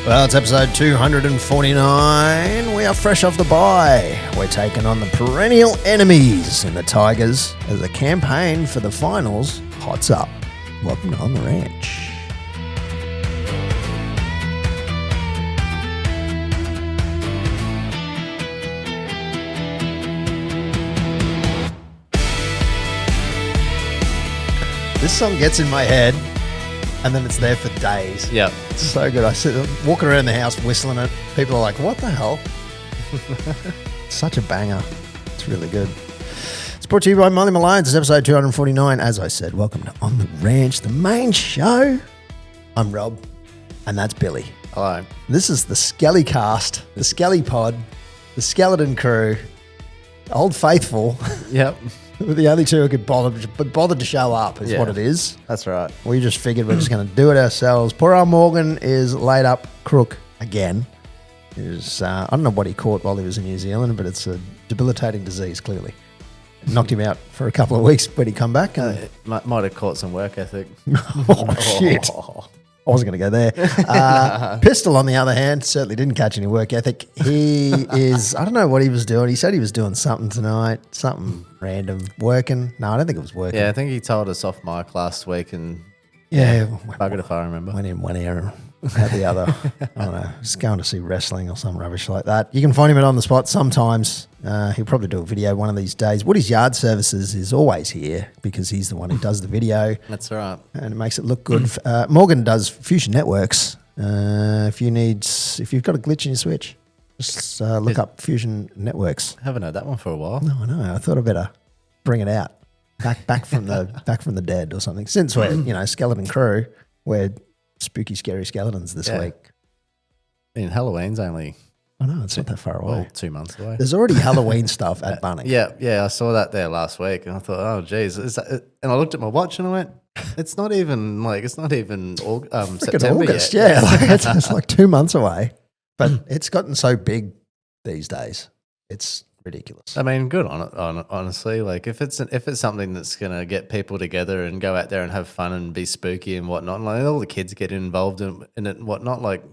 Well, it's episode 249. We are fresh off the bye. We're taking on the perennial enemies in the Tigers as the campaign for the finals hots up. Welcome to On the Ranch. This song gets in my head and then it's there for days. Yeah. It's so good. I sit walking around the house whistling it. People are like, what the hell? Such a banger. It's really good. It's brought to you by Malones. It's episode 249. As I said, welcome to On the Ranch, the main show. I'm Rob, and that's Billy. Hello. This is the Skelly cast, the Skelly pod, the skeleton crew, Old Faithful. Yep. We're the only two who could bother to show up is what it is. That's right. We just figured we're just going to do it ourselves. Poor old Morgan is laid up crook again. I don't know what he caught while he was in New Zealand, but it's a debilitating disease, clearly. It knocked him out for a couple of weeks when he come back. Might have caught some work ethic. Oh, shit. I wasn't going to go there. Pistol, on the other hand, certainly didn't catch any work ethic. He is, I don't know what he was doing. He said he was doing something tonight, something random, working. No, I don't think it was working. Yeah, I think he told us off mic last week and buggered if I remember. Went in one ear, out the other. I don't know, just going to see wrestling or some rubbish like that. You can find him at On the Spot sometimes. He'll probably do a video one of these days. Woody's Yard Services is always here because he's the one who does the video. That's right. And it makes it look good. Morgan does Fusion Networks. If you've got a glitch in your switch, just look up Fusion Networks. I haven't heard that one for a while. No, I know. I thought I'd better bring it out. Back from the dead or something. Since we're, skeleton crew, we're spooky, scary skeletons this week. I mean, Halloween's only... I know, it's not that far away. Well, 2 months away. There's already Halloween stuff at Bunny. Yeah, I saw that there last week and I thought, oh, geez. And I looked at my watch and I went, it's not even September August, yet. yeah. It's like 2 months away. But it's gotten so big these days. It's ridiculous. I mean, good on it, honestly. Like, if it's something that's going to get people together and go out there and have fun and be spooky and whatnot, and like all the kids get involved in it and whatnot, like,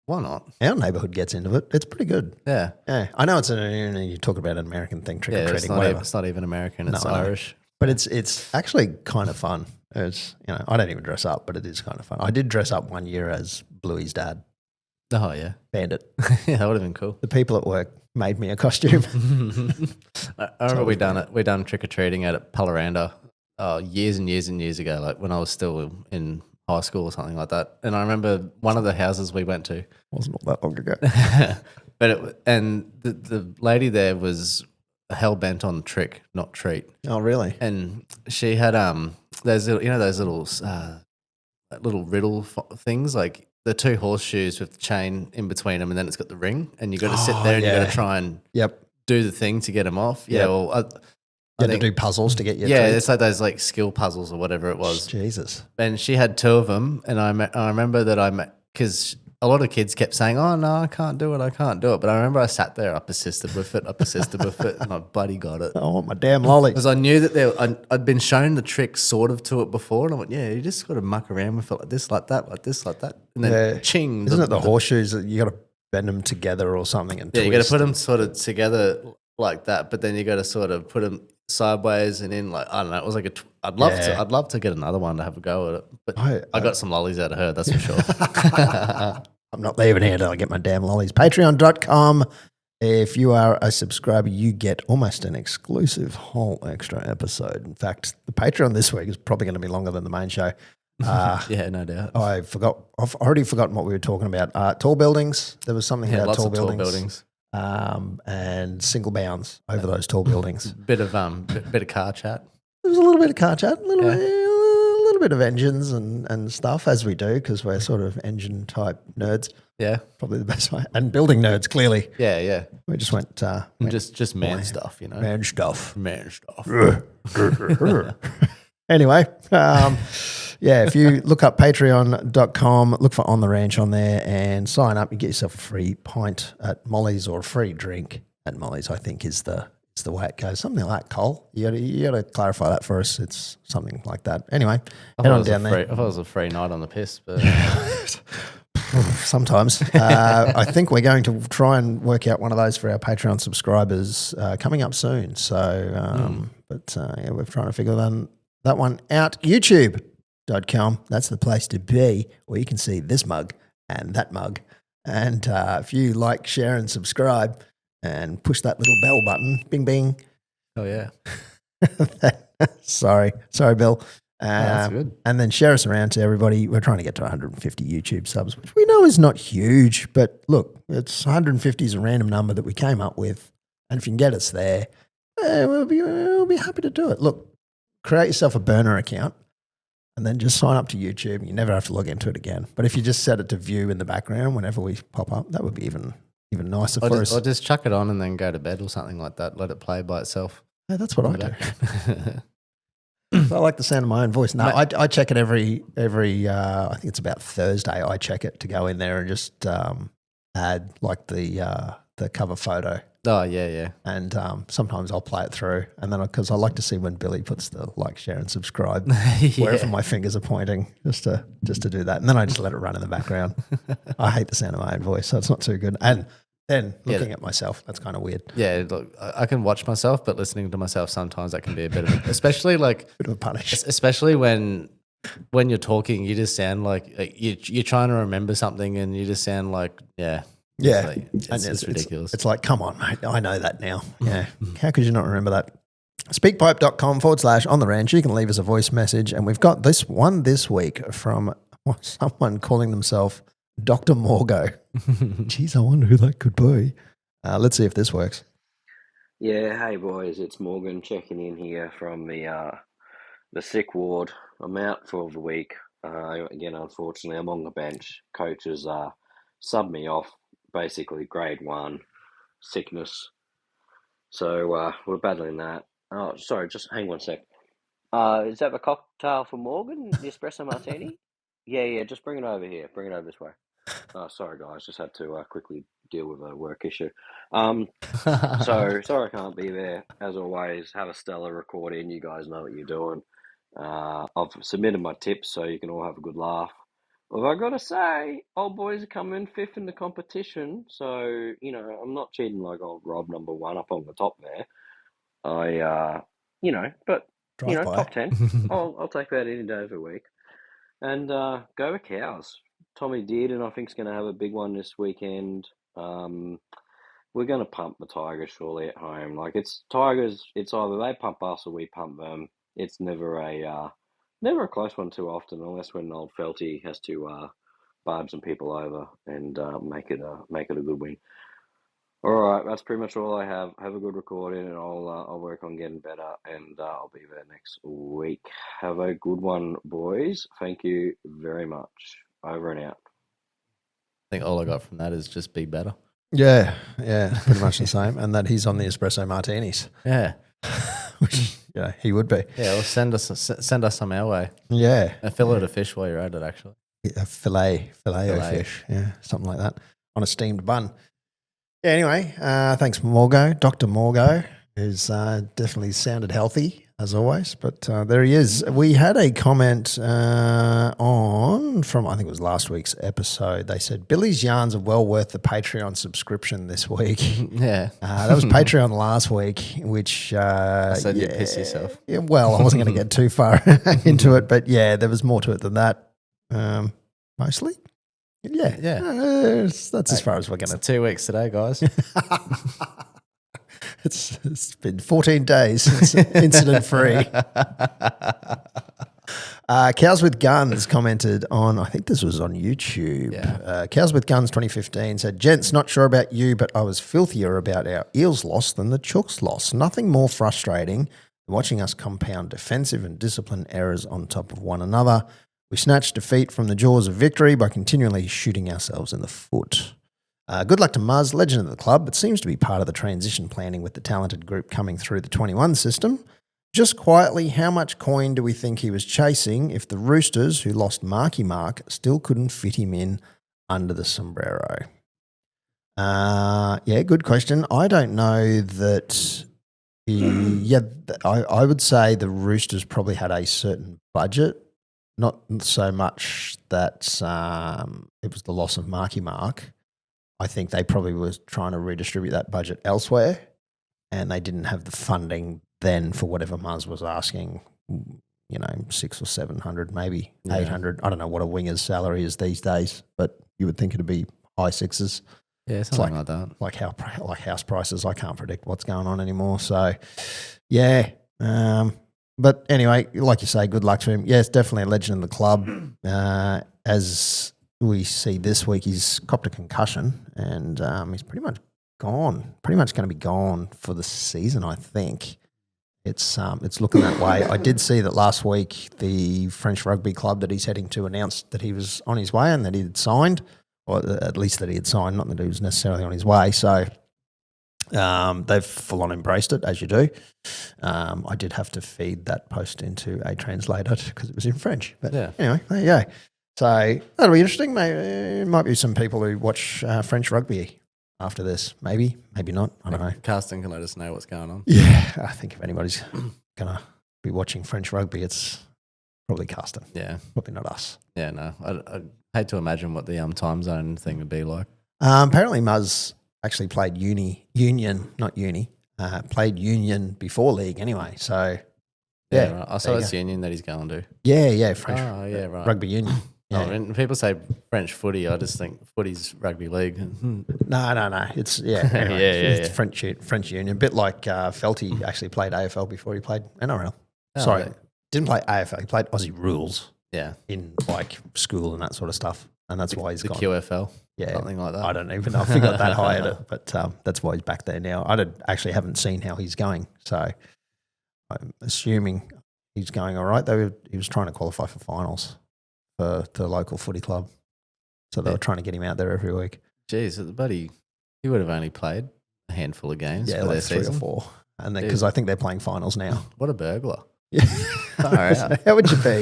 why not? Our neighbourhood gets into it. It's pretty good. Yeah. I know you talk about an American thing, trick-or-treating, whatever. It's not even American, it's Irish. But it's actually kind of fun. It's, I don't even dress up, but it is kind of fun. I did dress up one year as Bluey's dad. Oh, yeah. Bandit. Yeah, that would have been cool. The people at work made me a costume. I remember we done trick-or-treating at Palaranda years and years and years ago, like when I was still in high school or something like that. And I remember one of the houses we went to. Wasn't all that long ago. But the lady there was hell-bent on trick, not treat. Oh, really? And she had those little riddle things, like the two horseshoes with the chain in between them, and then it's got the ring, and you got to sit there and you got to try and do the thing to get them off. Yeah, well, you had to do puzzles to get your treat. It's like those like skill puzzles or whatever it was. Jesus. And she had two of them, and I remember that because a lot of kids kept saying, oh, no, I can't do it. But I remember I sat there, I persisted with it, and I bloody got it. Oh, my damn lolly. Because I knew that I'd been shown the trick sort of to it before, and I went, yeah, you just got to muck around with it like this, like that, like this, like that. And then ching. Isn't it the horseshoes that you got to bend them together or something and twist? You got to put them sort of together like that, but then you got to sort of put them sideways and in, like, I don't know. It was like I'd love to get another one to have a go at it, but I got some lollies out of her, that's for sure. I'm not leaving here until I get my damn lollies. Patreon.com. If you are a subscriber, you get almost an exclusive whole extra episode. In fact, the Patreon this week is probably going to be longer than the main show. Yeah, no doubt. I've already forgotten what we were talking about. Tall buildings. There was something about tall buildings. And single bounds over those tall buildings. Bit of car chat. There was a little bit of car chat, a little bit of engines and stuff, as we do, because we're sort of engine type nerds. Yeah, probably the best way. And building nerds, clearly. Yeah. We just went just man stuff, Man stuff. Anyway, if you look up patreon.com, look for On the Ranch on there and sign up, you get yourself a free pint at Molly's or a free drink at Molly's, I think is the way it goes. Something like that, Cole. You got to clarify that for us. It's something like that. Anyway, head on down there. I thought it was a free night on the piss, but Sometimes. I think we're going to try and work out one of those for our Patreon subscribers coming up soon. So, yeah, we're trying to figure that one out. YouTube.com. That's the place to be, where you can see this mug and that mug. And if you like, share, and subscribe, and push that little bell button, bing, bing. Oh, yeah. Sorry, Bill. That's good. And then share us around to everybody. We're trying to get to 150 YouTube subs, which we know is not huge, but look, it's 150 is a random number that we came up with. And if you can get us there, we'll be happy to do it. Look, create yourself a burner account and then just sign up to YouTube. You never have to log into it again. But if you just set it to view in the background whenever we pop up, that would be even nicer for us. Or just chuck it on and then go to bed or something like that. Let it play by itself. Yeah, that's what I do. I like the sound of my own voice. No, I check it every I think it's about Thursday. I check it to go in there and just add like the cover photo. Oh, yeah. And sometimes I'll play it through. And then because I like to see when Billy puts the like, share, and subscribe wherever my fingers are pointing, just to do that. And then I just let it run in the background. I hate the sound of my own voice, so it's not too good. And then looking at myself, that's kind of weird. Yeah, look, I can watch myself, but listening to myself sometimes that can be a bit of especially like bit of a punish. Especially when you're talking, you just sound like you're trying to remember something, and you just sound like it's ridiculous. It's like, come on, mate, I know that now. Yeah, how could you not remember that? Speakpipe.com/on the ranch. You can leave us a voice message, and we've got this one this week from someone calling themselves Dr. Morgo. Jeez, I wonder who that could be. Let's see if this works. Yeah, hey boys, it's Morgan checking in here from the sick ward. I'm out for the week. Again, unfortunately, I'm on the bench. Coaches subbed me off, basically grade 1 sickness. So we're battling that. Oh, sorry, just hang one sec. Is that the cocktail for Morgan? The espresso martini? Yeah, just bring it over here. Bring it over this way. Sorry, guys, just had to quickly deal with a work issue. So sorry I can't be there. As always, have a stellar recording. You guys know what you're doing. I've submitted my tips so you can all have a good laugh. Well, I gotta say, old boys are coming 5th in the competition, so I'm not cheating like old Rob number 1 up on the top there. Top 10. I'll take that any day of the week. And go the Cows. Tommy Dearden, I think, is going to have a big one this weekend. We're going to pump the Tigers surely at home. Like, it's Tigers. It's either they pump us or we pump them. It's never a close one too often, unless when old Felty has to barb some people over and make it a good win. All right, that's pretty much all I have. Have a good recording, and I'll work on getting better, and I'll be there next week. Have a good one, boys. Thank you very much. Over and out. I think all I got from that is just be better. Yeah, pretty much the same. And that he's on the espresso martinis. Yeah. Which, he would be. Yeah, well, send us some our way. Yeah. A fillet of fish while you're at it, actually. A filet of fish. Yeah, something like that. On a steamed bun. Yeah, anyway, thanks, Morgo. Dr. Morgo, who's definitely sounded healthy, as always. But there he is. We had a comment from, I think it was last week's episode. They said, Billy's yarns are well worth the Patreon subscription this week. Yeah. That was Patreon last week, which... I said you'd piss yourself. Yeah, well, I wasn't going to get too far into it, but yeah, there was more to it than that, mostly. Yeah. That's as far as we're going to. 2 weeks today, guys. It's been 14 days since incident free. Cows with Guns commented on, I think this was on YouTube. Yeah. Cows with Guns 2015 said, gents, not sure about you, but I was filthier about our Eels loss than the Chooks loss. Nothing more frustrating than watching us compound defensive and discipline errors on top of one another. We snatched defeat from the jaws of victory by continually shooting ourselves in the foot. Good luck to Muzz, legend of the club, but seems to be part of the transition planning with the talented group coming through the 21 system. Just quietly, how much coin do we think he was chasing if the Roosters, who lost Marky Mark, still couldn't fit him in under the sombrero? Good question. I don't know that I would say the Roosters probably had a certain budget not so much that it was the loss of Marky Mark. I think they probably was trying to redistribute that budget elsewhere, and they didn't have the funding then for whatever Muzz was asking. 600 or 700, maybe 800. I don't know what a winger's salary is these days, but you would think it'd be high sixes. Yeah, something like that. Like house prices. I can't predict what's going on anymore. So, yeah. But anyway, like you say, good luck to him. Yeah, it's definitely a legend of the club. As we see this week, he's copped a concussion, and he's pretty much gone. Pretty much going to be gone for the season, I think. It's looking that way. I did see that last week the French rugby club that he's heading to announced that he was on his way and that he had signed, or at least that he had signed, not that he was necessarily on his way. So they've full on embraced it, as you do. I did have to feed that post into a translator because it was in French. But anyway, there you go. So that'll be interesting. Maybe, might be some people who watch French rugby after this. Maybe not. I don't know. Casting can let us know what's going on. Yeah, I think if anybody's going to be watching French rugby, it's probably Casting. Yeah. Probably not us. Yeah, no. I hate to imagine what the time zone thing would be like. Apparently Muzz actually played played union before league anyway. So, yeah. Right. I saw it's union that he's going to. Yeah, French right. rugby union. Yeah. Oh, and people say French footy. I just think footy's rugby league. No. It's it's French union. A bit like Felty actually played AFL before he played NRL. Sorry, didn't play AFL. He played Aussie rules. Yeah, in like school and that sort of stuff, and that's why he's the gone. QFL. Yeah, something like that. I don't even know if he got that high at it, but that's why he's back there now. Actually haven't seen how he's going, so I'm assuming he's going all right. He was trying to qualify for finals for the local footy club, so they were trying to get him out there every week. Jeez, the buddy, he would have only played a handful of games for like their 3 season. or 4, and then because I think they're playing finals now. What a burglar! Yeah. How would you be?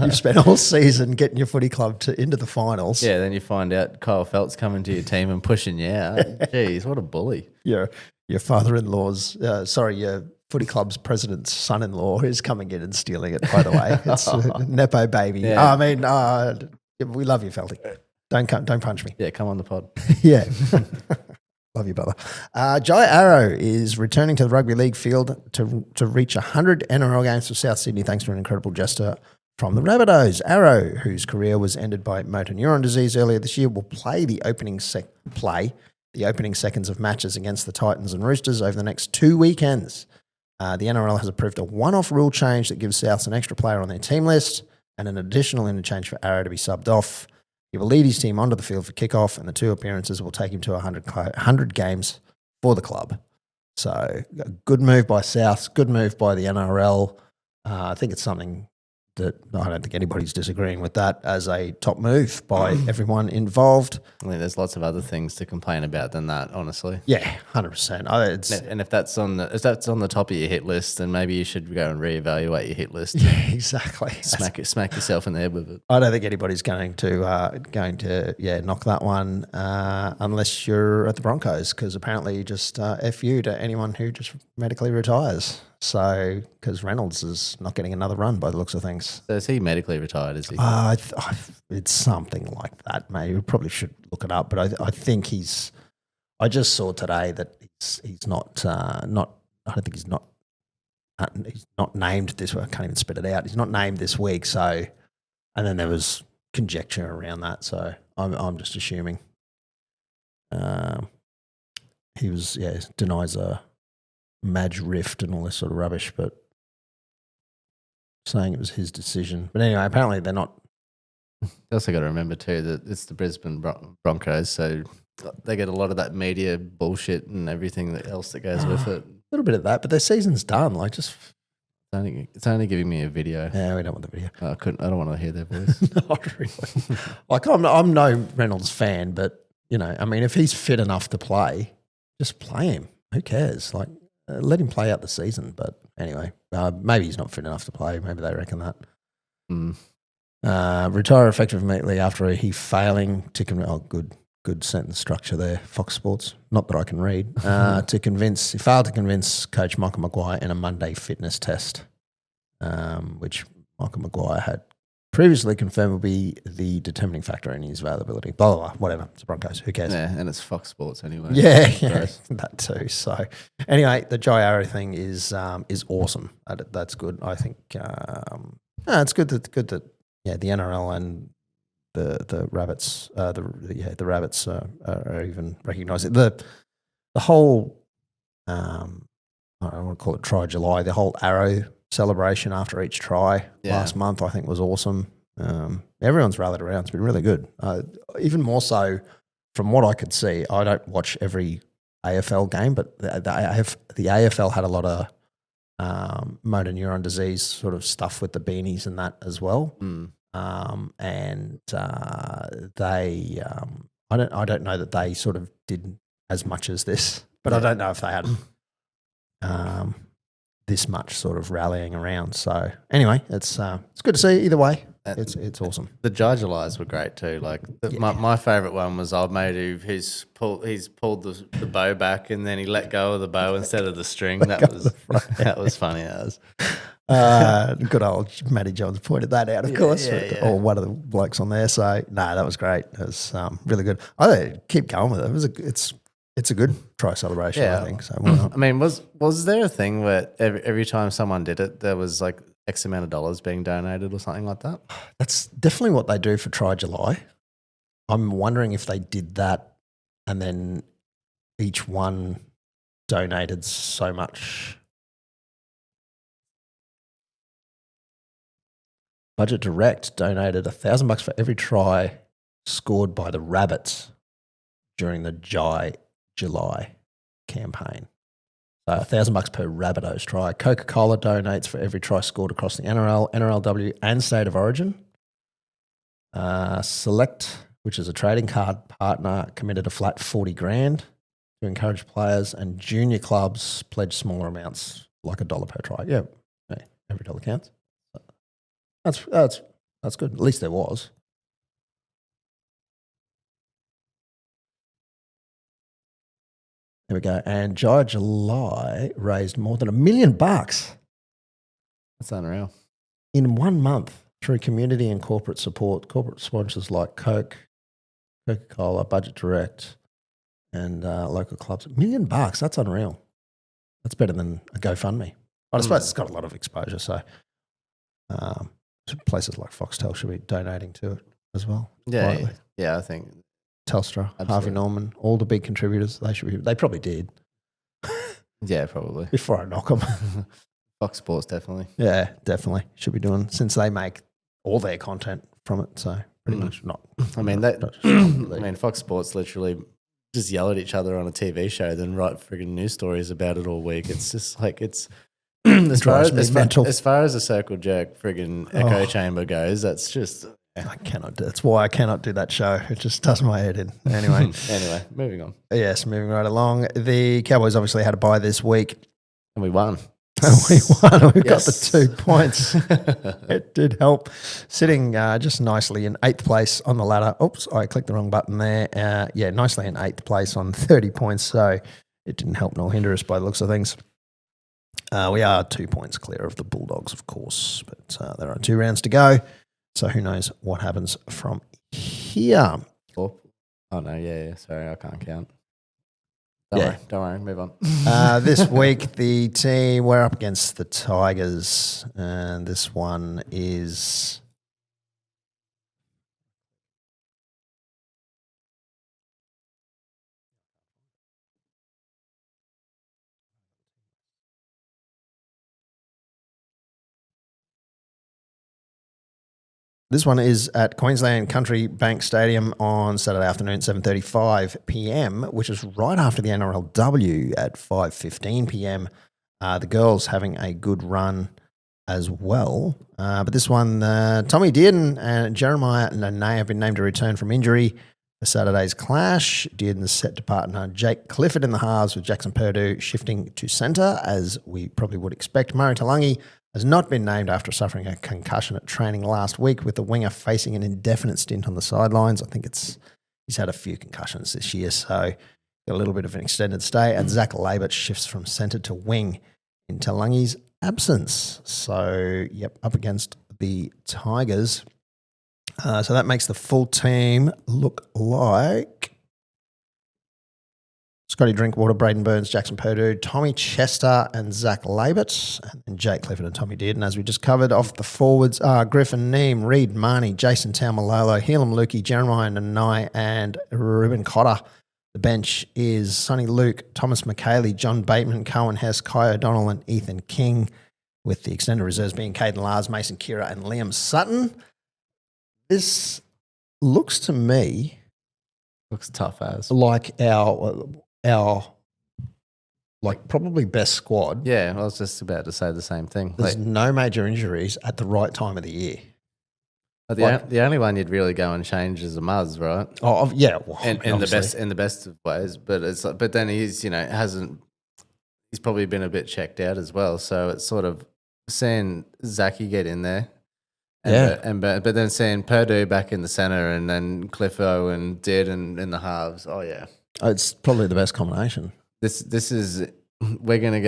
You've spent a whole season getting your footy club into the finals. Yeah, then you find out Kyle Felt's coming to your team and pushing you out. Jeez, what a bully! Your father-in-law's, your footy club's president's son-in-law is coming in and stealing it. By the way, it's a nepo baby. Yeah. I mean, we love you, Felty. Don't punch me. Yeah, come on the pod. Yeah. Love you, brother. Jai Arrow is returning to the rugby league field to reach 100 NRL games for South Sydney thanks to an incredible gesture from the Rabbitohs. Arrow, whose career was ended by motor neuron disease earlier this year, will play the opening seconds of matches against the Titans and Roosters over the next 2 weekends. The NRL has approved a one-off rule change that gives Souths an extra player on their team list and an additional interchange for Arrow to be subbed off. He will lead his team onto the field for kickoff, and the 2 appearances will take him to 100 games for the club. So, a good move by South, good move by the NRL. I think it's something that I don't think anybody's disagreeing with that as a top move by everyone involved. I mean, there's lots of other things to complain about than that, honestly. Yeah, 100%. And if that's on the top of your hit list, then maybe you should go and reevaluate your hit list. Yeah, exactly. Smack yourself in the head with it. I don't think anybody's going to knock that one unless you're at the Broncos, because apparently you just F you to anyone who just medically retires. So, because Reynolds is not getting another run by the looks of things. So is he medically retired, is he? It's something like that, mate. We probably should look it up, but I think he's – I just saw today that he's not I don't think he's not named this week. I can't even spit it out. He's not named this week. So, and then there was conjecture around that. So I'm just assuming he was, denies a Madge rift and all this sort of rubbish, but saying it was his decision. But anyway, apparently they're not. You also got to remember too that it's the Brisbane Broncos, so they get a lot of that media bullshit and everything else that goes with it. A little bit of that, but their season's done. Like, just it's only giving me a video. Yeah, we don't want the video. I don't want to hear their voice. Not really. Like, I'm no Reynolds fan, but I mean, if he's fit enough to play, just play him. Who cares? Like, let him play out the season. But anyway, maybe he's not fit enough to play. Maybe they reckon that. Retire effective immediately after he failing to good sentence structure there, Fox Sports. Not that I can read. He failed to convince Coach Michael Maguire in a Monday fitness test, which Michael Maguire had previously confirmed will be the determining factor in his availability. Blah, blah, blah, whatever. It's the Broncos. Who cares? Yeah, and it's Fox Sports anyway. Yeah, Gross. that too. So anyway, the Jai Arrow thing is awesome. That's good. I think it's good that the NRL and the Rabbits the Rabbits are even recognising the whole I don't want to call it Try July. The whole arrow celebration after each try last month, I think, was awesome. Everyone's rallied around. It's been really good. Even more so from what I could see. I don't watch every AFL game, but the AFL had a lot of motor neuron disease sort of stuff with the beanies and that as well. And they, I don't know that they sort of did as much as this, but I don't know if they had this much sort of rallying around. So anyway, it's good to see either way. It's awesome. The Jai Julys were great too. Like my favourite one was old mate who's pulled the bow back and then he let go of the bow instead of the string. That was funny as. Good old Matty Johns pointed that out, of course, or one of the blokes on there. So that was great. It was really good. I keep going with it. It's a good try celebration, I think. So why not? I mean, was there a thing where every time someone did it, there was like X amount of dollars being donated or something like that? That's definitely what they do for Try July. I'm wondering if they did that and then each one donated so much. Budget Direct donated $1,000 for every try scored by the Rabbits during the July campaign. So $1,000 per Rabbitohs try. Coca-Cola donates for every try scored across the NRL, NRLW, and State of Origin. Select, which is a trading card partner, committed a flat $40,000 to encourage players, and junior clubs pledge smaller amounts, like $1 per try. Yeah, every dollar counts. That's good. At least there was. There we go. And Jai July raised more than $1 million. That's unreal. In 1 month through community and corporate support, corporate sponsors like Coke, Coca-Cola, Budget Direct, and local clubs. $1 million. That's unreal. That's better than a GoFundMe. I suppose it's got a lot of exposure, so places like Foxtel should be donating to it as well. Yeah, I think Telstra, absolutely. Harvey Norman, all the big contributors, they probably did. Yeah, probably. Before I knock them. Fox Sports, definitely. Yeah, definitely. Should be doing, since they make all their content from it, so pretty much not. I mean, Fox Sports literally just yell at each other on a TV show, then write friggin' news stories about it all week. It's just like, it's... as far as the circle jerk friggin' echo chamber goes, that's just... I cannot do. That's why I cannot do that show. It just does my head in. Anyway, moving on. Yes, moving right along. The Cowboys obviously had a bye this week, and we won. We got the 2 points. It did help. Sitting just nicely in 8th place on the ladder. Oops, I clicked the wrong button there. Nicely in 8th place on 30 points. So it didn't help nor hinder us by the looks of things. We are 2 points clear of the Bulldogs, of course, but there are 2 rounds to go. So who knows what happens from here. Oh no, yeah. Sorry, I can't count. Don't worry, move on. This week, the team, we're up against the Tigers, and this one is... This one is at Queensland Country Bank Stadium on Saturday afternoon, 7:35 p.m, which is right after the NRLW at 5:15 p.m. The girls having a good run as well. But this one, Tommy Dearden and Jeremiah Nene have been named to return from injury for Saturday's clash. Dearden is set to partner Jake Clifford in the halves, with Jackson Purdue shifting to centre, as we probably would expect. Murray Talangi has not been named after suffering a concussion at training last week, with the winger facing an indefinite stint on the sidelines. I think he's had a few concussions this year, so got a little bit of an extended stay. And Zach Labert shifts from centre to wing in Talangi's absence. So, up against the Tigers. So that makes the full team look like Scotty Drinkwater, Braden Burns, Jackson Purdue, Tommy Chester and Zach Labert, and Jake Clifford and Tommy Dearden. As we just covered off the forwards are Griffin Neem, Reed Marnie, Jason Taumalolo, Helam Lukey, Jeremiah Nanai and Ruben Cotter. The bench is Sonny Luke, Thomas McKaylee, John Bateman, Cohen Hess, Kai O'Donnell and Ethan King, with the extended reserves being Caden Lars, Mason Kira and Liam Sutton. This looks to me Looks tough as. like our like probably best squad. Yeah, I was just about to say the same thing. There's no major injuries at the right time of the year. But like- the only one you'd really go and change is a Muzz, right? Oh yeah, well, In the obviously. best of ways. But it's like, but then he's he's probably been a bit checked out as well. So it's sort of seeing Zachy get in there. But then seeing Purdue back in the center and then Cliffo and Dearden in the halves. Oh yeah. It's probably the best combination. This is we're gonna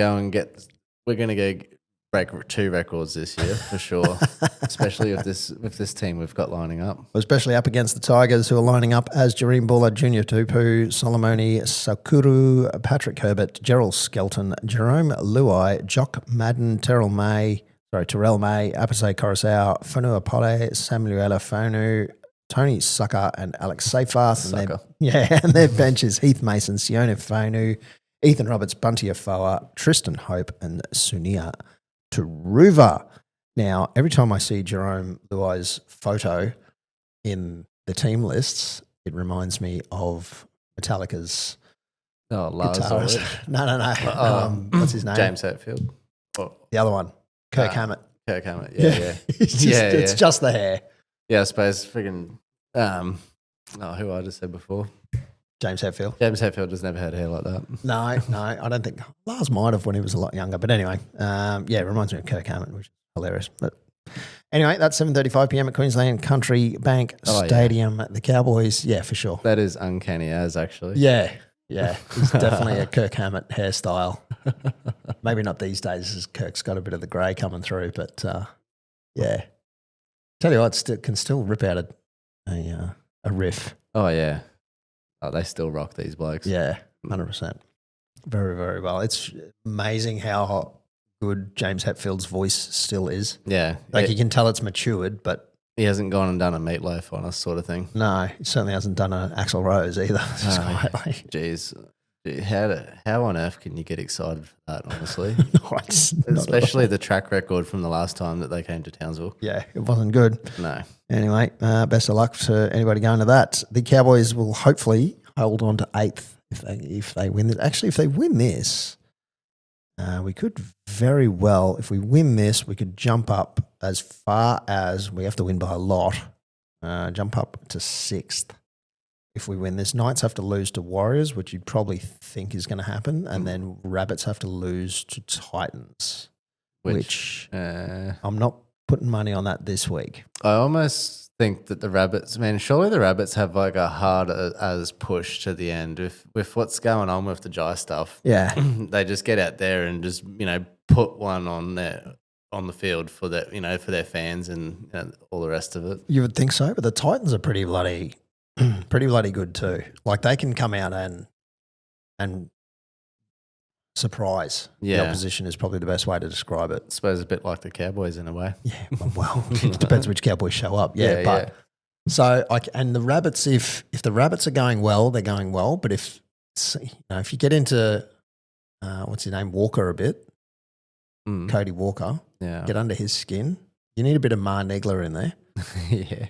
break 2 records this year for sure. Especially with this team we've got lining up. Especially up against the Tigers, who are lining up as Jareem Buller, Junior Tupu, Solomoni Sakuru, Patrick Herbert, Gerald Skelton, Jerome Luai, Jock Madden, Terrell May, Apase Coruscant, Fonua Pole, Samuela Fonu, Tony Sucker, and Alex Seyfarth. And their bench is Heath Mason, Sione Fonu, Ethan Roberts, Bunty Afoa, Tristan Hope, and Sunia Turuva. Now, every time I see Jerome Luai's photo in the team lists, it reminds me of Metallica's guitarist. No. What's his name? James Hetfield. The other one. Kirk Hammett. Kirk Hammett, yeah. It's just the hair. Yeah, I suppose freaking who I just said before. James Hetfield. James Hetfield has never had hair like that. No, I don't think. Lars might have when he was a lot younger. But anyway, it reminds me of Kirk Hammett, which is hilarious. But anyway, that's 7:35 p.m. at Queensland Country Bank Stadium. The Cowboys, for sure. That is uncanny as, actually. Yeah. It's definitely a Kirk Hammett hairstyle. Maybe not these days, as Kirk's got a bit of the grey coming through. But, Tell you what, can still rip out a riff. Oh, yeah. Oh, they still rock, these blokes. Yeah, 100%. Very, very well. It's amazing how good James Hetfield's voice still is. Yeah. You can tell it's matured, but... He hasn't gone and done a meatloaf on us sort of thing. No, he certainly hasn't done an Axl Rose either. Jeez. How on earth can you get excited for that, honestly? No, especially the track record from the last time that they came to Townsville. Yeah, it wasn't good. No. Anyway, best of luck to anybody going to that. The Cowboys will hopefully hold on to 8th if they win this. Actually, if they win this, we could very well, if we win this, we could jump up as far as, we have to win by a lot, jump up to 6th. If we win this, Knights have to lose to Warriors, which you'd probably think is going to happen, and then Rabbits have to lose to Titans, which I'm not putting money on that this week. I almost think that the Rabbits, surely the Rabbits have like a hard as push to the end with what's going on with the Jai stuff. Yeah, they just get out there and just put one on the field for their fans and all the rest of it. You would think so, but the Titans are pretty bloody good too. Like they can come out and surprise. The opposition is probably the best way to describe it. I suppose a bit like the Cowboys in a way. Yeah, well, it depends which Cowboys show up. So and the Rabbits, if the Rabbits are going well, they're going well. But if you get into what's his name, Walker a bit, Cody Walker, get under his skin, you need a bit of Ma Nigler in there. Yeah.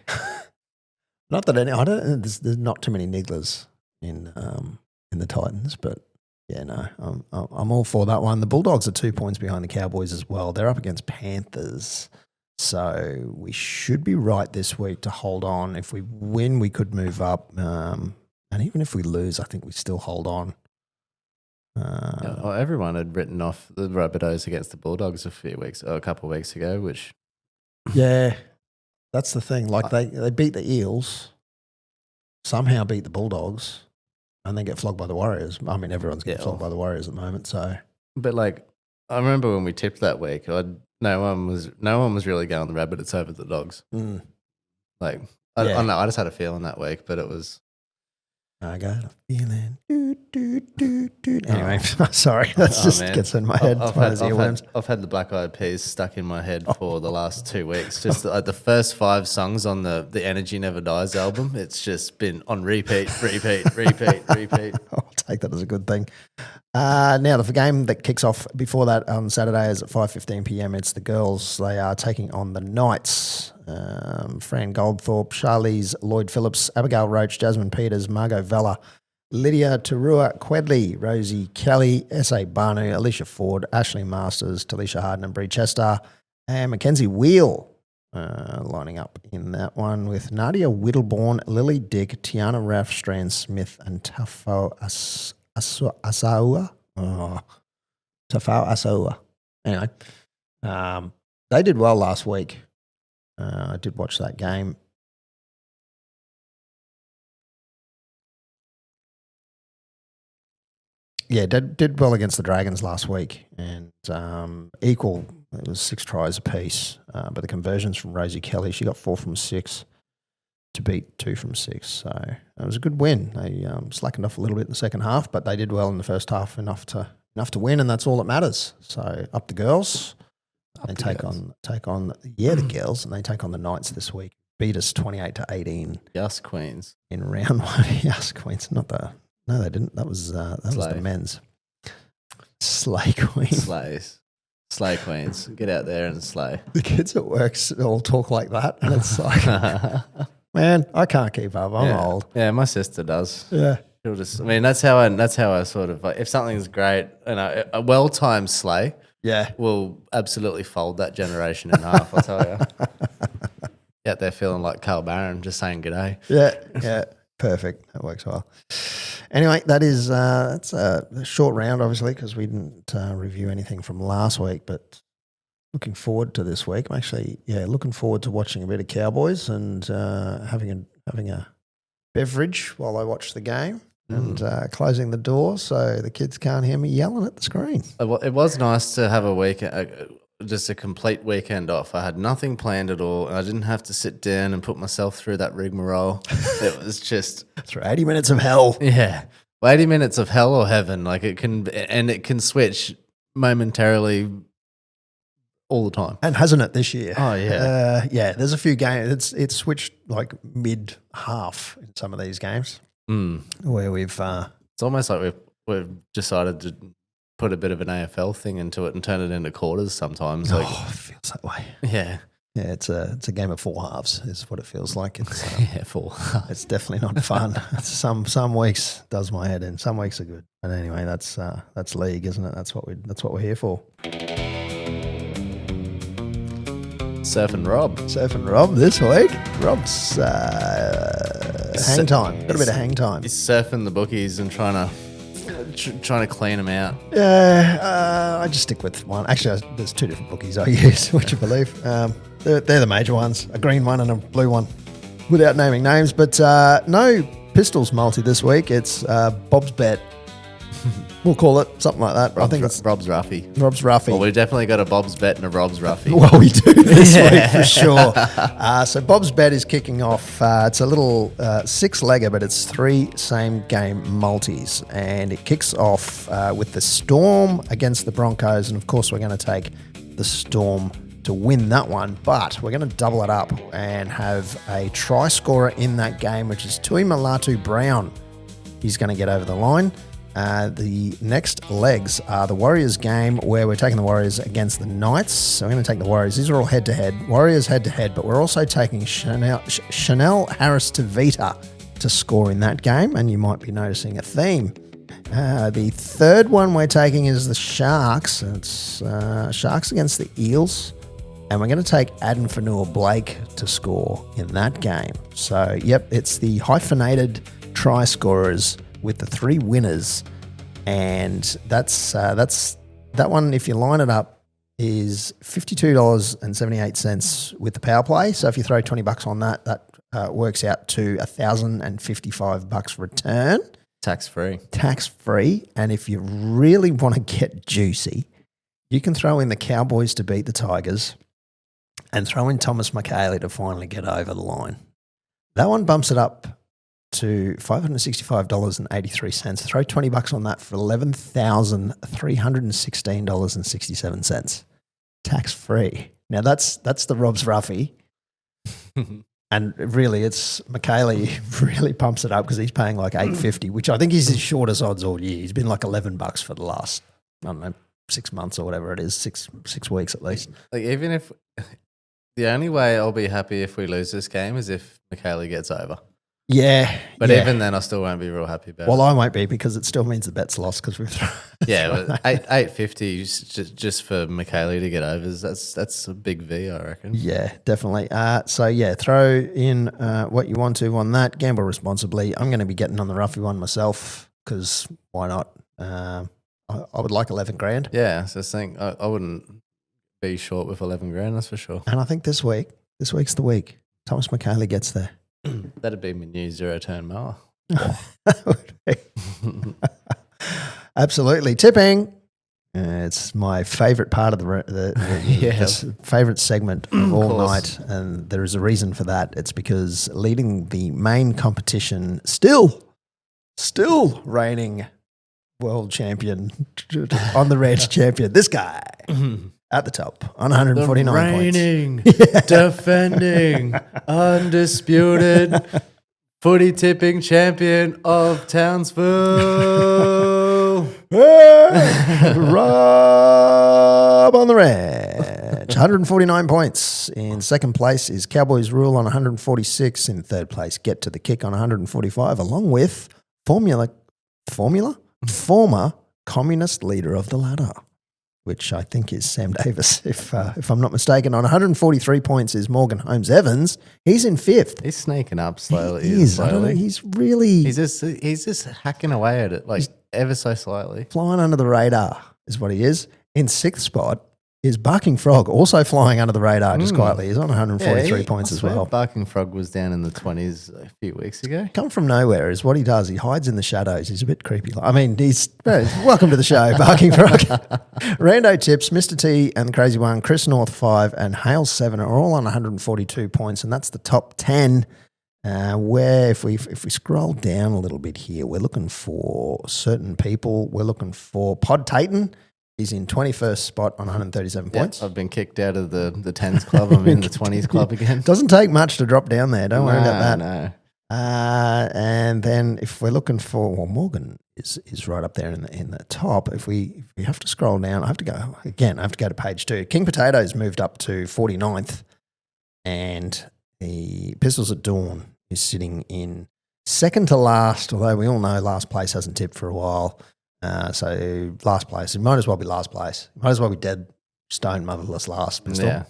Not that there's not too many nigglers in the Titans, but I'm all for that one. The Bulldogs are 2 points behind the Cowboys as well. They're up against Panthers, so we should be right this week to hold on. If we win, we could move up, and even if we lose, I think we still hold on. Everyone had written off the Rabbitohs against the Bulldogs a couple of weeks ago, which that's the thing. Like they beat the Eels, somehow beat the Bulldogs, and then get flogged by the Warriors. I mean, everyone's getting flogged by the Warriors at the moment. So, but I remember when we tipped that week, no one was really going the Rabbits over the Dogs. Mm. I I Yeah. don't know. I just had a feeling that week, but it was. I got a feeling. Anyway, sorry. That just man. gets in my head. It's one of those earworms. I've had the Black Eyed Peas stuck in my head for the last 2 weeks. Just like the first 5 songs on the Energy Never Dies album. It's just been on repeat. I'll take that as a good thing. Now, the game that kicks off before that on Saturday is at 5:15 p.m. It's the girls. They are taking on the Knights. Fran Goldthorpe, Charlize Lloyd Phillips, Abigail Roach, Jasmine Peters, Margot Vella, Lydia Tarua Quedley, Rosie Kelly, S.A. Banu, Alicia Ford, Ashley Masters, Talisha Harden and Bree Chester, and Mackenzie Wheel lining up in that one with Nadia Whittleborn, Lily Dick, Tiana Raff, Strand Smith, and Tafao Asaua. Tafao Asaua. Anyway, they did well last week. I did watch that game. Yeah, did well against the Dragons last week, and equal. It was 6 tries apiece, but the conversions from Rosie Kelly, she got 4 from 6 to beat 2 from 6. So it was a good win. They slackened off a little bit in the second half, but they did well in the first half, enough to win, and that's all that matters. So up the girls. They take on the girls, and they take on the Knights this week. Beat us 28-18. Yes, Queens. In round 1. Yes, Queens. No, they didn't. That was the men's. Slay Queens. Slay Queens. Get out there and slay. The kids at work all talk like that, and it's like, man, I can't keep up. I'm old. Yeah, my sister does. Yeah. She'll just. I mean, that's how I sort of like. If something's great, a well-timed slay. Yeah. Will absolutely fold that generation in half, I'll tell you. Out there feeling like Carl Barron, just saying g'day. Yeah. Perfect. That works well. Anyway, that's a short round, obviously, because we didn't review anything from last week, but looking forward to this week. I'm actually, looking forward to watching a bit of Cowboys and having a beverage while I watch the game. And closing the door so the kids can't hear me yelling at the screen. It was nice to have a week, just a complete weekend off. I had nothing planned at all. I didn't have to sit down and put myself through that rigmarole. It was just through 80 minutes of hell. Yeah, well, 80 minutes of hell or heaven. Like it can switch momentarily all the time. And hasn't it this year? Oh yeah, There's a few games. It's switched like mid half in some of these games. Where we've it's almost like we've decided to put a bit of an AFL thing into it and turn it into quarters sometimes. Like, it feels that way. Yeah. Yeah, it's a game of 4 halves is what it feels like. It's 4. It's definitely not fun. Some weeks does my head in. Some weeks are good. But anyway, that's league, isn't it? That's what we're here for. Surf and Rob this week. Rob's hang time. Got a bit of hang time. He's surfing the bookies and trying to clean them out. Yeah, I just stick with one. Actually, there's 2 different bookies I use, would you believe? They're the major ones, a green one and a blue one, without naming names. But no Pistols multi this week. It's Bob's Bet. We'll call it something like that. I think it's Rob's Ruffy. Rob's Ruffy. Well, we've definitely got a Bob's Bet and a Rob's Ruffy. Well, we do this week for sure. So Bob's Bet is kicking off. It's a little 6-legger, but it's 3 same-game multis. And it kicks off with the Storm against the Broncos. And, of course, we're going to take the Storm to win that one. But we're going to double it up and have a try scorer in that game, which is Tui Malatu Brown. He's going to get over the line. The next legs are the Warriors game, where we're taking the Warriors against the Knights. So we're going to take the Warriors. These are all head-to-head. Warriors head-to-head, but we're also taking Chanel Harris-Tavita to score in that game, and you might be noticing a theme. The third one we're taking is the Sharks. It's Sharks against the Eels, and we're going to take Adam Fanua-Blake to score in that game. So, it's the hyphenated try scorers with the 3 winners, and that's that one. If you line it up, is $52.78 with the power play. So if you throw $20 on that works out to $1,055 return, tax free. And if you really want to get juicy, you can throw in the Cowboys to beat the Tigers, and throw in Thomas McHaley to finally get over the line. That one bumps it up to $565.83. Throw $20 on that for $11,316.67. Tax free. Now that's the Rob's Roughie. And really, it's McKaylee really pumps it up because he's paying like $8.50, which I think is his shortest odds all year. He's been like $11 for the last, I don't know, 6 months or whatever it is, six weeks at least. Like, even if the only way I'll be happy if we lose this game is if McKaylee gets over. Yeah. But even then, I still won't be real happy about it. Well, I won't be because it still means the bet's lost because we've thrown. Yeah, but $8.50 just for McKaylee to get overs, that's a big V, I reckon. Yeah, definitely. Throw in what you want to on that. Gamble responsibly. I'm going to be getting on the roughy one myself because why not? I would like 11 grand. Yeah, so I think I wouldn't be short with 11 grand, that's for sure. And I think this week's the week. Thomas McKaylee gets there. That'd be my new zero-turn mower. That would be. Absolutely. Tipping. It's my favourite part of this favourite segment of all night, and there is a reason for that. It's because leading the main competition, still reigning world champion on the Reds champion, this guy at the top on 149 reigning, points. defending, undisputed footy tipping champion of Townsville. Rob on the Ranch, 149 points. In second place is Cowboys Rule on 146. In third place, Get to the Kick on 145, along with former communist leader of the ladder, which I think is Sam Davis, if I'm not mistaken. On 143 points is Morgan Holmes Evans. He's in fifth. He's sneaking up slowly. He is. I don't know. He's really... He's just hacking away at it, like ever so slightly. Flying under the radar is what he is. In sixth spot is Barking Frog, also flying under the radar just quietly. He's on 143 points as well. Barking Frog was down in the 20s a few weeks ago. Come from nowhere is what he does. He hides in the shadows. He's a bit creepy. I mean, welcome to the show, Barking Frog. Rando Tips, Mr. T and the Crazy One, Chris North 5 and Hale 7 are all on 142 points, and that's the top 10. Where if we scroll down a little bit here, we're looking for certain people. We're looking for Pod Tayton. He's in 21st spot on 137 points. I've been kicked out of the 10s club. I'm in the 20s club again. Doesn't take much to drop down there. Don't worry about that. No. And then if we're looking for, Morgan is right up there in the top. If we have to scroll down, I have to go to page 2. King Potatoes moved up to 49th, and the Pistols at Dawn is sitting in second to last, although we all know last place hasn't tipped for a while. So last place, it might as well be last place. It might as well be dead, stone, motherless last. Pistol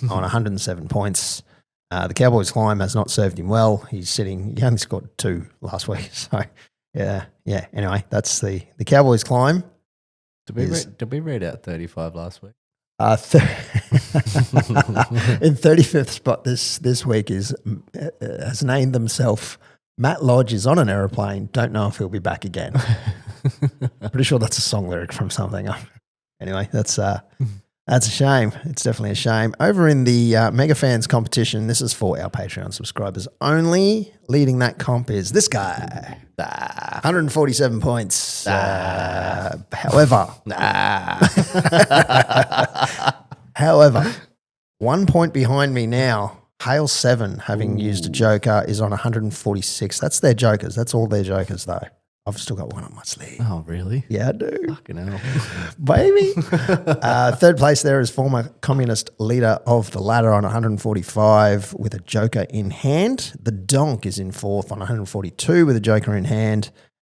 on 107 points. The Cowboys climb has not served him well. He only scored 2 last week. So yeah. Anyway, that's the Cowboys climb. Did we read out 35 last week? In 35th spot this week has named themselves Matt Lodge is on an aeroplane. Don't know if he'll be back again. Pretty sure that's a song lyric from something. Anyway, that's a shame. It's definitely a shame. Over in the Mega Fans competition, this is for our Patreon subscribers only. Leading that comp is this guy. 147 points. However, 1 point behind me now. Hale 7, having used a joker, is on 146. That's their jokers. That's all their jokers, though. I've still got one on my sleeve. Oh, really? Yeah, I do. Fucking hell. Baby. Third place there is former communist leader of the ladder on 145 with a joker in hand. The Donk is in fourth on 142 with a joker in hand.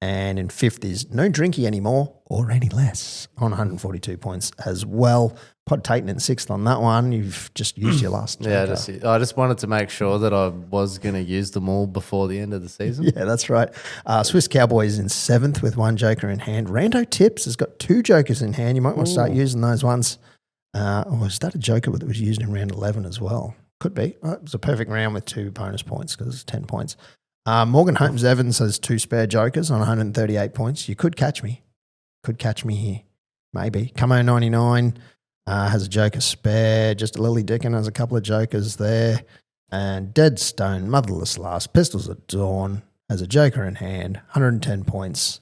And in fifth is no drinky anymore or any less on 142 points as well. Pod Tayton in sixth on that one. You've just used your last joker. Yeah, I just wanted to make sure that I was going to use them all before the end of the season. Yeah, that's right. Swiss Cowboys in seventh with one joker in hand. Rando Tips has got 2 jokers in hand. You might want to start using those ones. Is that a joker that was used in round 11 as well? Could be. It was a perfect round with 2 bonus points because it's 10 points. Morgan Holmes Evans has 2 spare jokers on 138 points. You could catch me. Here. Maybe. Camo 99 has a joker spare. Just Lily Dickin has a couple of jokers there. And Dead Stone, Motherless Last, Pistols at Dawn has a Joker in hand, 110 points,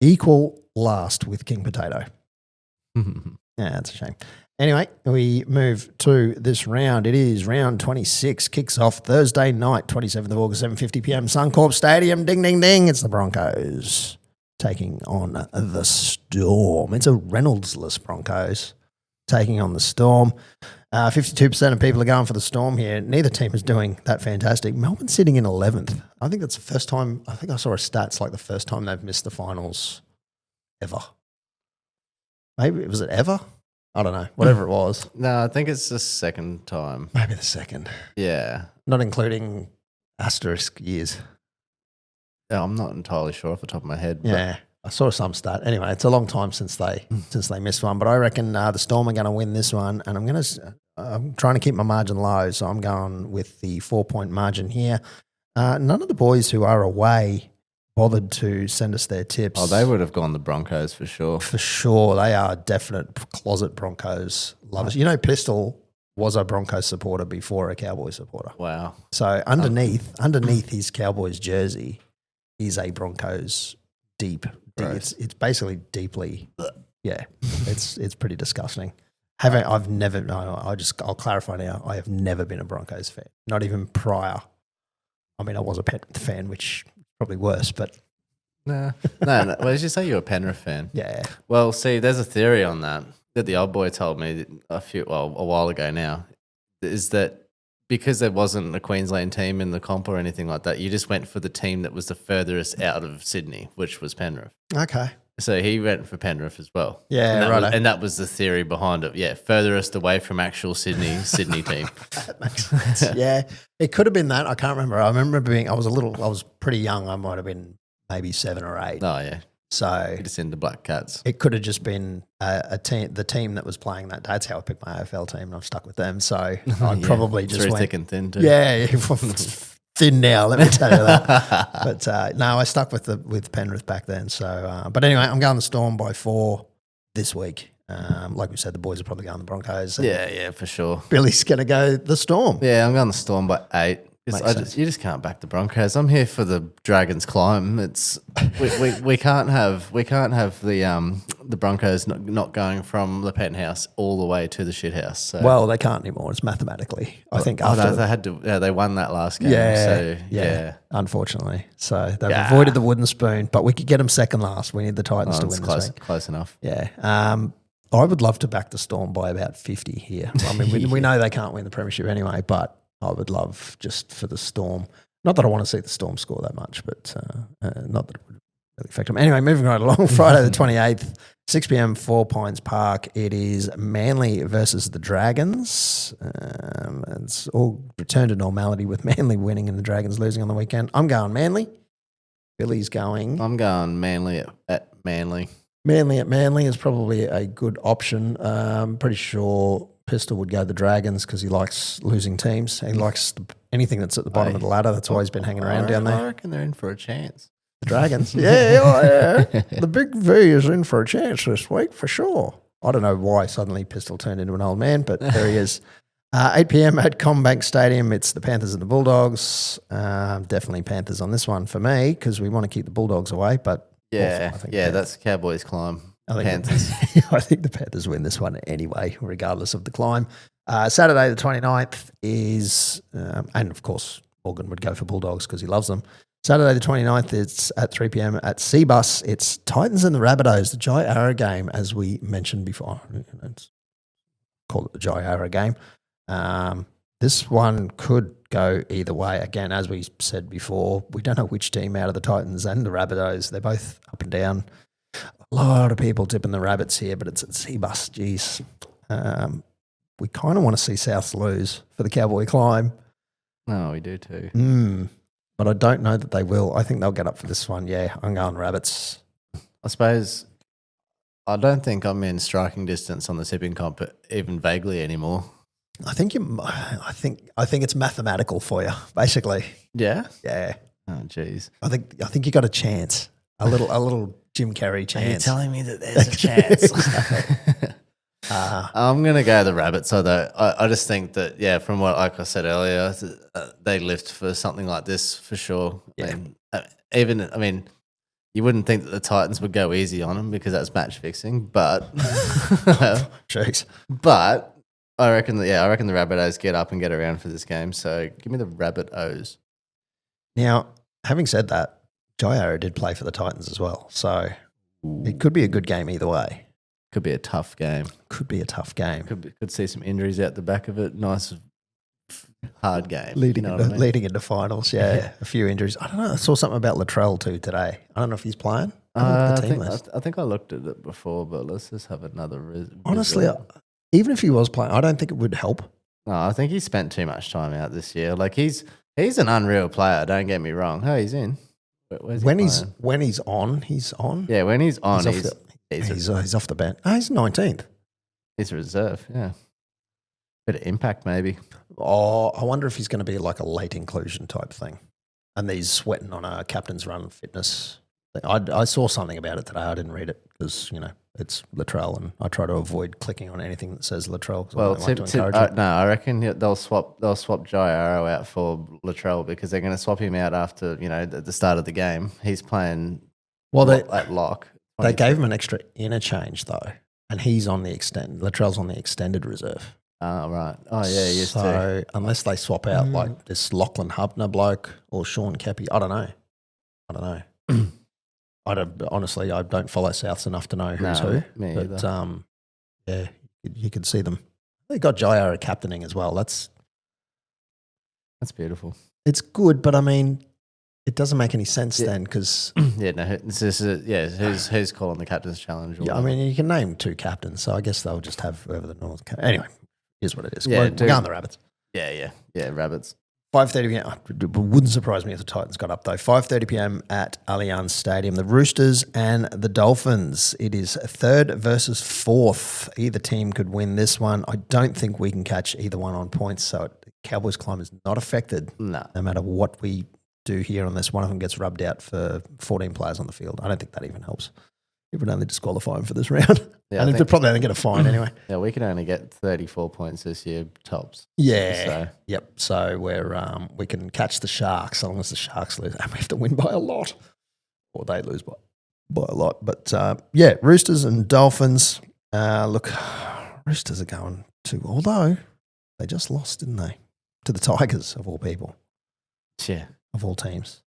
equal last with King Potato. Yeah, that's a shame. Anyway, we move to this round. It is round 26. Kicks off Thursday night, 27th of August, 7:50 p.m. Suncorp Stadium. Ding, ding, ding. It's the Broncos taking on the Storm. It's a Reynolds-less Broncos taking on the Storm. 52% of people are going for the Storm here. Neither team is doing that fantastic. Melbourne's sitting in 11th. I think that's the first time. I think I saw a stats like the first time they've missed the finals ever. Maybe was it ever? I don't know. Whatever it was. No, I think it's the second time. Maybe the second. Yeah. Not including asterisk years. Yeah, I'm not entirely sure off the top of my head. Yeah. I saw some stat. Anyway, it's a long time since they missed one, but I reckon the Storm are going to win this one, and I'm trying to keep my margin low, so I'm going with the 4-point margin here. None of the boys who are away bothered to send us their tips. Oh, they would have gone the Broncos for sure. For sure. They are definite closet Broncos lovers. You know, Pistol was a Broncos supporter before a Cowboys supporter. Wow. So underneath his Cowboys jersey is a Broncos deep. Right. It's basically deeply, yeah. It's pretty disgusting. I'll clarify now. I have never been a Broncos fan. Not even prior. I mean, I was a Penrith fan, which is probably worse, but No. Well, did you say you're a Penrith fan? yeah. Well, see, there's a theory on that the old boy told me a while ago now, is that because there wasn't a Queensland team in the comp or anything like that, you just went for the team that was the furthest out of Sydney, which was Penrith. Okay. So he went for Penrith as well. Yeah, right. And that was the theory behind it. Yeah, furthest away from actual Sydney team. That makes sense. Yeah, it could have been that. I can't remember. I remember I was pretty young. I might have been maybe 7 or 8. Oh, yeah. So just into Black Cats. It could have just been the team that was playing that day. That's how I picked my AFL team, and I've stuck with them. So I probably just went thick and thin too. Yeah, thin now. Let me tell you that. But no, I stuck with Penrith back then. So, but anyway, I'm going the Storm by 4 this week. Like we said, the boys are probably going the Broncos. Yeah, for sure. Billy's going to go the Storm. Yeah, I'm going the Storm by 8. You just can't back the Broncos. I'm here for the Dragons climb. It's we can't have the Broncos not going from the penthouse all the way to the shithouse. So. Well, they can't anymore. It's mathematically. I think they had to. Yeah, they won that last game. Yeah. Unfortunately, so they've avoided the wooden spoon. But we could get them second last. We need the Titans to win this week. Close enough. Yeah. I would love to back the Storm by about 50 here. I mean, we know they can't win the premiership anyway, but I would love just for the Storm. Not that I want to see the Storm score that much, but not that it would really affect them. Anyway, moving right along, Friday the 28th, 6 p.m, 4 Pines Park. It is Manly versus the Dragons. It's all returned to normality with Manly winning and the Dragons losing on the weekend. I'm going Manly. Billy's going. I'm going Manly at Manly. Manly at Manly is probably a good option. I'm pretty sure Pistol would go the Dragons because he likes losing teams. He likes anything that's at the bottom of the ladder. That's always been hanging around down there. I reckon they're in for a chance. The Dragons. Yeah. The big V is in for a chance this week for sure. I don't know why suddenly Pistol turned into an old man, but there he is. 8 p.m. at Combank Stadium. It's the Panthers and the Bulldogs. Definitely Panthers on this one for me because we want to keep the Bulldogs away, but that's Cowboys climb. Panthers. I think the Panthers win this one anyway, regardless of the climb. Saturday the 29th is, and of course, Morgan would go for Bulldogs because he loves them. Saturday the 29th, it's at 3 p.m. at Seabus. It's Titans and the Rabbitohs, the Jai Arrow game, as we mentioned before. Let's call it the Jai Arrow game. This one could go either way. Again, as we said before, we don't know which team out of the Titans and the Rabbitohs. They're both up and down. A lot of people tipping the Rabbits here, but it's at Seabus. Jeez. We kind of want to see Souths lose for the Cowboy climb. Oh, we do too. But I don't know that they will. I think they'll get up for this one. Yeah, I'm going Rabbits. I suppose I don't think I'm in striking distance on the tipping comp even vaguely anymore. I think it's mathematical for you, basically. Yeah? Yeah. Oh, jeez. I think you got a chance. A little Jim Carrey chance. Are you telling me that there's a chance? I'm going to go the Rabbits, although I just think that, from what like I said earlier, they lift for something like this for sure. Yeah. I mean, you wouldn't think that the Titans would go easy on them because that's match fixing, but Jeez. but I reckon the Rabbitohs get up and get around for this game. So give me the Rabbitohs. Now, having said that, Jairo did play for the Titans as well, so it could be a good game either way. Could be a tough game. Could be a tough game. Could see some injuries out the back of it. Nice, hard game. Leading, you know leading into finals, yeah. A few injuries. I don't know. I saw something about Latrell too today. I don't know if he's playing. I think I looked at it before, but let's just have another. Honestly, even if he was playing, I don't think it would help. No, I think he spent too much time out this year. Like he's an unreal player. Don't get me wrong. Oh, he's in. When he's on, he's on. Yeah, when he's on, he's off the bench. Oh, he's 19th. He's a reserve. Yeah, bit of impact maybe. Oh, I wonder if he's going to be like a late inclusion type thing, and he's sweating on a captain's run fitness. I saw something about it today. I didn't read it because it's Latrell, and I try to avoid clicking on anything that says Latrell. Well, I reckon they'll swap Jairo out for Latrell because they're going to swap him out after at the start of the game. He's playing at lock. They gave him an extra interchange though, and he's on the Latrell's on the extended reserve. Oh right. Oh yeah. So unless they swap out like this Lachlan Hubner bloke or Sean Kepi, I don't know. Honestly, I don't follow Souths enough to know who's who. Me either. Yeah, you could see them. They got Jairo captaining as well. That's beautiful. It's good, but I mean, it doesn't make any sense then because who's calling the captain's challenge? I mean, you can name two captains, so I guess they'll just have whoever the North. Anyway, here's what it is. Yeah, we're going the Rabbits. Yeah, Rabbits. 5:30 p.m. It wouldn't surprise me if the Titans got up though. 5:30 p.m. at Allianz Stadium. The Roosters and the Dolphins. It is third versus fourth. Either team could win this one. I don't think we can catch either one on points. So Cowboys' climb is not affected. No matter what we do here unless one of them gets rubbed out for 14 players on the field. I don't think that even helps. It would only disqualify him for this round. Yeah, and they're probably only get a fine anyway. Yeah, we can only get 34 points this year, tops. Yeah. So. Yep. So we can catch the Sharks as long as the Sharks lose. And we have to win by a lot. Or they lose by a lot. But Roosters and Dolphins. Look, Roosters are going to, although they just lost, didn't they? To the Tigers, of all people. Yeah. Of all teams.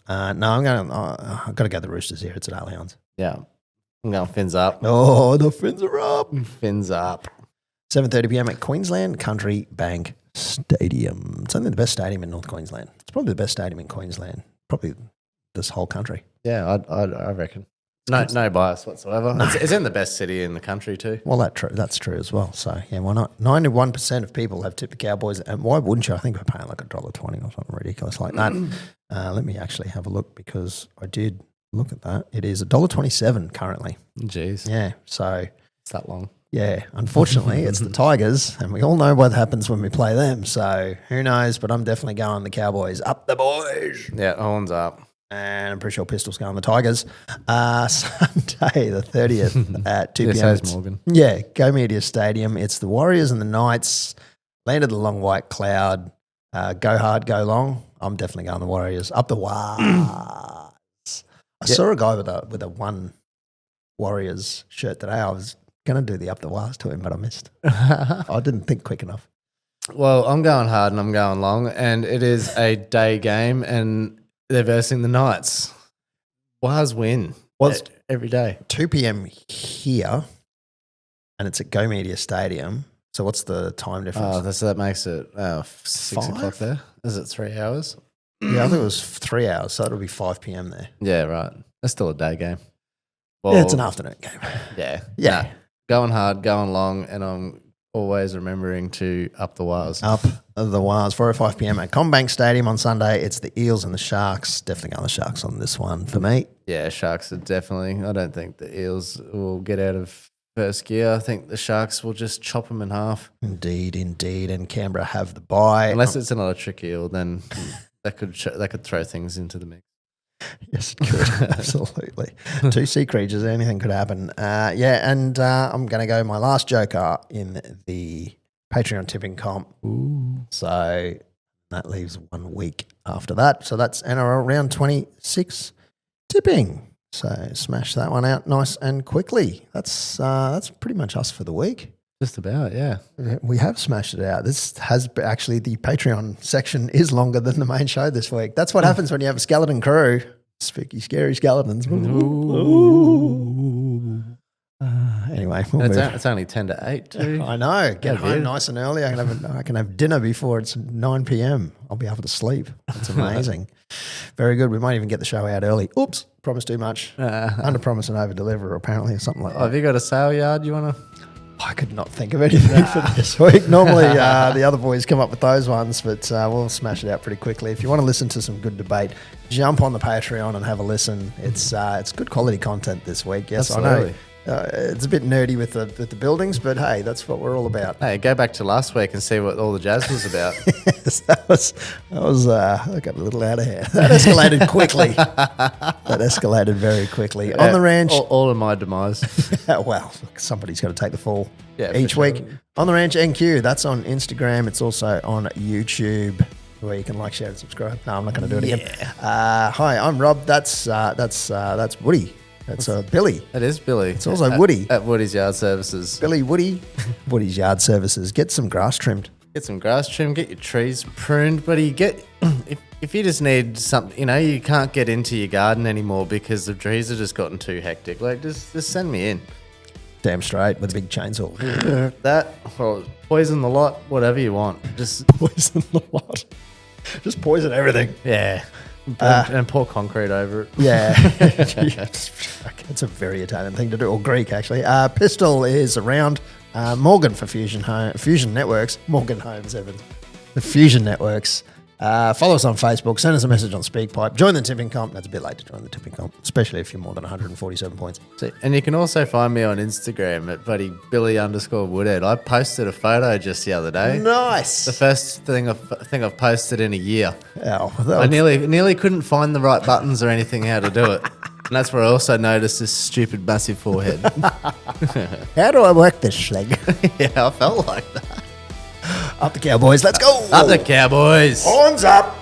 I've got to go the Roosters here. It's at Allianz. Yeah. I'm going Fins up. Oh, the Fins are up. Fins up. 7:30 p.m. at Queensland Country Bank Stadium. It's only the best stadium in North Queensland. It's probably the best stadium in Queensland. Probably this whole country. Yeah, I reckon. No bias whatsoever. No. It's in the best city in the country too. Well, that's true as well. So, yeah, why not? 91% of people have tipped the Cowboys. And why wouldn't you? I think we're paying like $1.20 or something ridiculous like that. Let me actually have a look because I did look at that. It is $1.27 currently. Jeez. Yeah, so. It's that long. Yeah, unfortunately, it's the Tigers, and we all know what happens when we play them. So, who knows? But I'm definitely going the Cowboys. Up the boys. Yeah, horns up. And I'm pretty sure Pistol's going the Tigers. Sunday, the 30th at 2 p.m. Morgan. Yeah, Go Media Stadium. It's the Warriors and the Knights. Land of the long white cloud. Go hard, go long. I'm definitely going the Warriors. Up the Wars. I saw a guy with a one Warriors shirt today. I was going to do the up the Wars to him, but I missed. I didn't think quick enough. Well, I'm going hard and I'm going long, and it is a day game, and they're versing the Knights. Wars win every day. 2 p.m. here, and it's at Go Media Stadium. So what's the time difference? Oh, so that makes it 6 o'clock there. Is it 3 hours? Yeah, I think it was 3 hours, so it'll be 5 p.m. there. Yeah, right. That's still a day game. Well, yeah, it's an afternoon game. Yeah. Nah, going hard, going long, and I'm always remembering to up the Wars. Up the Wars, 4:05 p.m. at Combank Stadium on Sunday. It's the Eels and the Sharks. Definitely going the Sharks on this one for me. Yeah, Sharks are definitely. I don't think the Eels will get out of first gear. I think the Sharks will just chop them in half. Indeed. And Canberra have the bye. Unless it's an electric eel, then that could throw things into the mix. Yes, it could. Absolutely. Two sea creatures, anything could happen. And I'm going to go my last joker in the Patreon tipping comp. Ooh. So that leaves 1 week after that. So that's NRL round 26 tipping. So smash that one out nice and quickly. That's pretty much us for the week. Just about, yeah. We have smashed it out. This has actually, the Patreon section is longer than the main show this week. That's what happens when you have a skeleton crew. Spooky, scary skeletons. Ooh. Anyway, It's only 10 to 8 too. I know. Get home good. nice and early. I can have dinner before it's 9 p.m. I'll be able to sleep. That's amazing. Very good. We might even get the show out early. Oops, promised too much. Under promise and over deliver, apparently, or something like that. Have you got a sale yard you want to? I could not think of anything for this week. Normally, the other boys come up with those ones, but we'll smash it out pretty quickly. If you want to listen to some good debate, jump on the Patreon and have a listen. It's good quality content this week. Yes, Absolutely. I know. It's a bit nerdy with the buildings, but hey, that's what we're all about. Hey, go back to last week and see what all the jazz was about. Yes, that was I got a little out of hand. That escalated quickly. That escalated very quickly. On the ranch. All of my demise. Well, look, somebody's got to take the fall each for week. sure. On the Ranch NQ, that's on Instagram. It's also on YouTube, where you can like, share, and subscribe. No, I'm not going to do it again. Hi, I'm Rob. That's Woody. That's Billy. It is Billy. It's also Woody. At Woody's Yard Services. Woody. Woody's Yard Services. Get some grass trimmed. Get some grass trimmed, get your trees pruned, buddy. If you just need something, you can't get into your garden anymore because the trees have just gotten too hectic. Like, just send me in. Damn straight, with a big chainsaw. That, or poison the lot, whatever you want. Just Poison the lot. Just poison everything. yeah, and pour concrete over it. Yeah. It's a very Italian thing to do, or Greek actually. Pistol is around. Morgan for Fusion Networks. Morgan Holmes Evans. The Fusion Networks. Follow us on Facebook. Send us a message on SpeakPipe. Join the tipping comp. That's a bit late to join the tipping comp, especially if you're more than 147 points. And you can also find me on Instagram at Billy_Woodhead. I posted a photo just the other day. Nice. The first thing I've posted in a year. Oh, I nearly couldn't find the right buttons or anything how to do it. And that's where I also noticed this stupid massive forehead. How do I work this thing? Yeah, I felt like that. Up the Cowboys. Let's go. Up the Cowboys. Horns up.